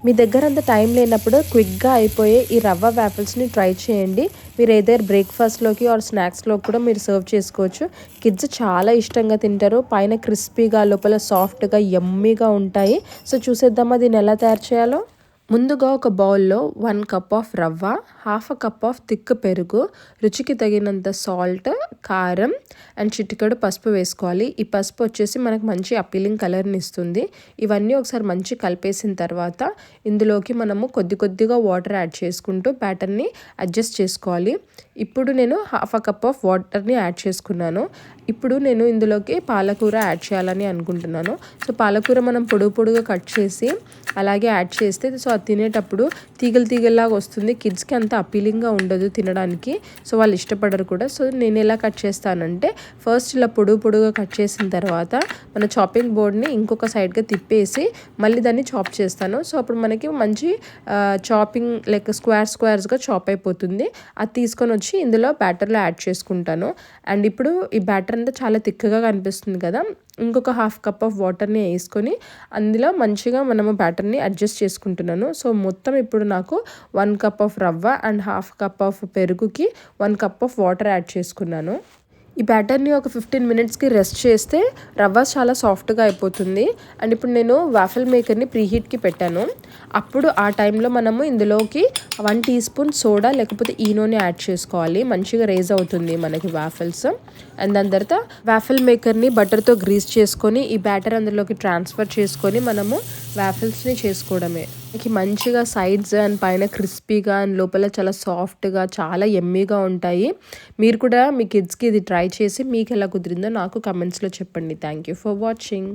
మీ దగ్గర అంత టైం లేనప్పుడు క్విక్గా అయిపోయే ఈ రవ్వ వ్యాఫిల్స్ని ట్రై చేయండి. మీరు ఏదైనా బ్రేక్ఫాస్ట్లోకి ఆర్ స్నాక్స్లోకి కూడా మీరు సర్వ్ చేసుకోవచ్చు. కిడ్స్ చాలా ఇష్టంగా తింటారు. పైన క్రిస్పీగా లోపల సాఫ్ట్గా యమ్మీగా ఉంటాయి. సో చూసేద్దామా దీన్ని ఎలా తయారు చేయాలో. ముందుగా ఒక బౌల్లో 1 కప్ ఆఫ్ రవ్వ, హాఫ్ కప్ ఆఫ్ థిక్ పెరుగు, రుచికి తగినంత సాల్ట్, కారం అండ్ చిటికెడు పసుపు వేసుకోవాలి. ఈ పసుపు వచ్చేసి మనకు మంచి అపీలింగ్ కలర్ని ఇస్తుంది. ఇవన్నీ ఒకసారి మంచి కలిపేసిన తర్వాత ఇందులోకి మనము కొద్దిగా వాటర్ యాడ్ చేసుకుంటూ బ్యాటర్ని అడ్జస్ట్ చేసుకోవాలి. ఇప్పుడు నేను హాఫ్ కప్ ఆఫ్ వాటర్ని యాడ్ చేసుకున్నాను. ఇప్పుడు నేను ఇందులోకి పాలకూర యాడ్ చేయాలని అనుకుంటున్నాను. సో పాలకూర మనం పొడుగుగా కట్ చేసి అలాగే యాడ్ చేస్తే సో అది తినేటప్పుడు తీగల్లాగా వస్తుంది. కిడ్స్కి అంత అపీలింగ్గా ఉండదు తినడానికి. సో వాళ్ళు ఇష్టపడరు కూడా. సో నేను ఎలా కట్ చేస్తానంటే ఫస్ట్ ఇలా పొడుగుగా కట్ చేసిన తర్వాత మన చాపింగ్ బోర్డ్ని ఇంకొక సైడ్గా తిప్పేసి మళ్ళీ దాన్ని చాప్ చేస్తాను. సో అప్పుడు మనకి మంచి చాపింగ్ లైక్ స్క్వేర్స్గా చాప్ అయిపోతుంది. అది తీసుకొని వచ్చి ఇందులో బ్యాటర్లో యాడ్ చేసుకుంటాను. అండ్ ఇప్పుడు ఈ బ్యాటర్ అంతా చాలా థిక్గా కనిపిస్తుంది కదా, ఇంకొక హాఫ్ కప్ ఆఫ్ వాటర్ని వేసుకొని అందులో మంచిగా మనము బ్యాటర్ని అడ్జస్ట్ చేసుకుంటున్నాను. సో మొత్తం ఇప్పుడు నాకు 1 కప్ ఆఫ్ రవ్వ అండ్ హాఫ్ కప్ ఆఫ్ పెరుగుకి 1 కప్ ఆఫ్ వాటర్ యాడ్ చేసుకున్నాను. ఈ బ్యాటర్ని ఒక 15 మినిట్స్కి రెస్ట్ చేస్తే రవ్వ చాలా సాఫ్ట్గా అయిపోతుంది. అండ్ ఇప్పుడు నేను వాఫిల్ మేకర్ని ప్రీహీట్కి పెట్టాను. అప్పుడు ఆ టైంలో మనము ఇందులోకి 1 టీ స్పూన్ సోడా లేకపోతే ఈనోని యాడ్ చేసుకోవాలి. మంచిగా రేజ్ అవుతుంది మనకి వాఫిల్స్. అండ్ దాని తర్వాత వాఫిల్ మేకర్ని బటర్తో గ్రీస్ చేసుకొని ఈ బ్యాటర్ అందులోకి ట్రాన్స్ఫర్ చేసుకొని మనము వాఫిల్స్ని చేసుకోవడమే. మనకి మంచిగా సైడ్స్ అండ్ పైన క్రిస్పీగా అండ్ లోపల చాలా సాఫ్ట్గా చాలా యమ్మీగా ఉంటాయి. మీరు కూడా మీ కిడ్స్కి ఇది ట్రై చేసి మీకు ఎలా కుదిరిందో నాకు కమెంట్స్లో చెప్పండి. Thank you for watching.